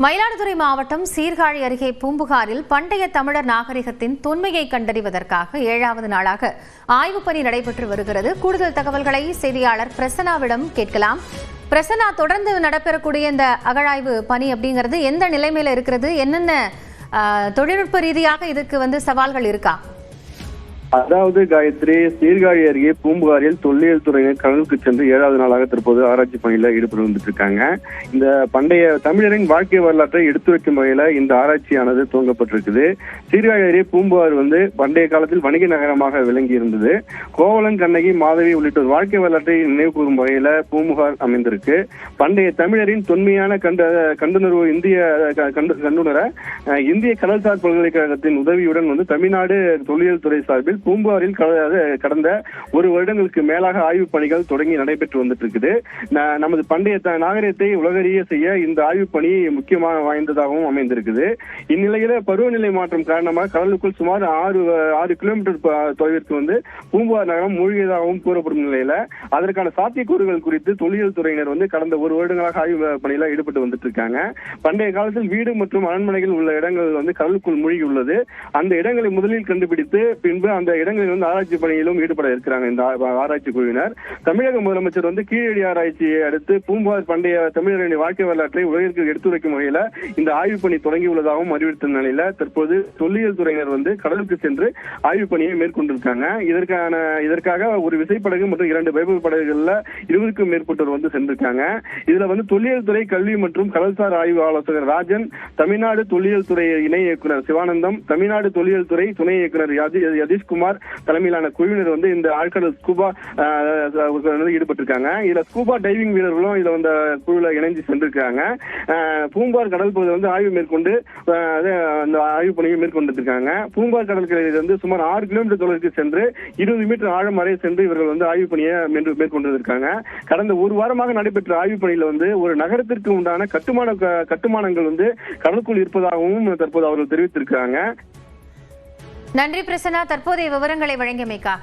மயிலாடுதுறை மாவட்டம் சீர்காழி அருகே பூம்புகாரில் பண்டைய தமிழர் நாகரிகத்தின் தொன்மையை கண்டறிவதற்காக 7வது நாளாக ஆய்வுப் பணி நடைபெற்று வருகிறது. கூடுதல் தகவல்களை செய்தியாளர் பிரசன்னாவிடம் கேட்கலாம். பிரசன்னா, தொடர்ந்து நடைபெறக்கூடிய இந்த அகழாய்வு பணி அப்படிங்கிறது எந்த நிலைமையில இருக்கிறது? என்னென்ன தொழில்நுட்ப ரீதியாக இதுக்கு சவால்கள் இருக்கா? அதாவது காயத்ரி, சீர்காழி அருகே பூம்புகாரில் தொல்லியல் துறையினர் கடலுக்கு சென்று 7வது நாளாக தற்போது ஆராய்ச்சி பணியில ஈடுபட்டு வந்துட்டு இருக்காங்க. இந்த பண்டைய தமிழரின் வாழ்க்கை வரலாற்றை எடுத்து வைக்கும் வகையில இந்த ஆராய்ச்சியானது துவங்கப்பட்டிருக்குது. சீர்காழி அருகே பூம்புகார் பண்டைய காலத்தில் வணிக நகரமாக விளங்கி இருந்தது. கோவலன், கண்ணகி, மாதவி உள்ளிட்டோர் வாழ்க்கை வரலாற்றை நினைவு கூறும் வகையில பூம்புகார் அமைந்திருக்கு. பண்டைய தமிழரின் தொன்மையான கண்டுணர்வு கண்டுணர இந்திய கடல்சார் பல்கலைக்கழகத்தின் உதவியுடன் தமிழ்நாடு தொல்லியல் துறை சார்பில் பூம்புகாரில் கடந்த 1 வருடங்களுக்கு மேலாக ஆய்வுப் பணிகள் தொடங்கி நடைபெற்று வந்துட்டு இருக்குது. நமது பண்டைய நாகரிகத்தை உலகறிய செய்ய இந்த ஆய்வுப் பணி முக்கியமாக வாய்ந்ததாகவும் அமைந்திருக்குது. இந்நிலையில பருவநிலை மாற்றம் காரணமாக கடலுக்குள் சுமார் 6 கிலோமீட்டர் தொலைவிற்கு பூம்புகார் நகரம் மூழ்கியதாகவும் கூறப்படும் நிலையில அதற்கான சாத்தியக்கூறுகள் குறித்து தொல்லியல் துறையினர் கடந்த 1 வருடங்களாக ஆய்வு பணியில ஈடுபட்டு வந்துட்டு இருக்காங்க. பண்டைய காலத்தில் வீடு மற்றும் அரண்மனைகள் உள்ள இடங்கள் கடலுக்குள் மூழ்கி உள்ளது. அந்த இடங்களை முதலில் கண்டுபிடித்து பின்பு அந்த இடங்களில் ஆராய்ச்சி பணியிலும் ஈடுபட இருக்கிறாங்க இந்த ஆராய்ச்சி குழுவினர். தமிழக முதலமைச்சர் கீழடி ஆராய்ச்சியை அடுத்து பூம்புகார் பண்டைய தமிழரின் வாழ்க்கை வரலாற்றை உலகிற்கு எடுத்துரைக்கும் வகையில இந்த ஆய்வு பணி தொடங்கியுள்ளதாகவும் அறிவித்த நிலையில தற்போது தொல்லியல் துறையினர் கடலுக்கு சென்று ஆய்வு பணியை மேற்கொண்டிருக்காங்க. இதற்காக ஒரு விசைப்படகு மற்றும் 2 பைபிள் படகுகள்ல 20க்கும் மேற்பட்டோர் சென்றிருக்காங்க. இதுல தொல்லியல் துறை கல்வி மற்றும் கடல்சார் ஆய்வு ஆலோசகர் ராஜன், தமிழ்நாடு தொல்லியல் துறை இணை இயக்குனர் சிவானந்தம், தமிழ்நாடு தொல்லியல் துறை துணை இயக்குனர் யதீஷ்குமார் தலைமையிலான குழுவினர் இந்த ஆழ்கடல் ஸ்கூபா ஈடுபட்டிருக்காங்க. இதுல ஸ்கூபா டைவிங் வீரர்களும் இதுல குழுல இணைஞ்சு சென்றிருக்காங்க. பூம்புகார் கடல் பகுதியில் ஆய்வு மேற்கொண்டு அந்த ஆய்வு பணியை மேற்கொண்டிருக்காங்க. பூம்புகார் கடற்கரையிலிருந்து சுமார் 6 கிலோமீட்டர் தொலைவிற்கு சென்று 20 மீட்டர் ஆழம் வரை சென்று இவர்கள் ஆய்வு பணியை மேற்கொண்டிருக்காங்க. கடந்த 1 வாரமாக நடைபெற்ற ஆய்வு பணியில ஒரு நகரத்திற்கு உண்டான கட்டுமானங்கள் கடலுக்குள் இருப்பதாகவும் தற்போது அவர்கள் தெரிவித்திருக்கிறாங்க. நன்றி பிரசன்னா, தற்போதைய விவரங்களை வழங்கியமைக்காக.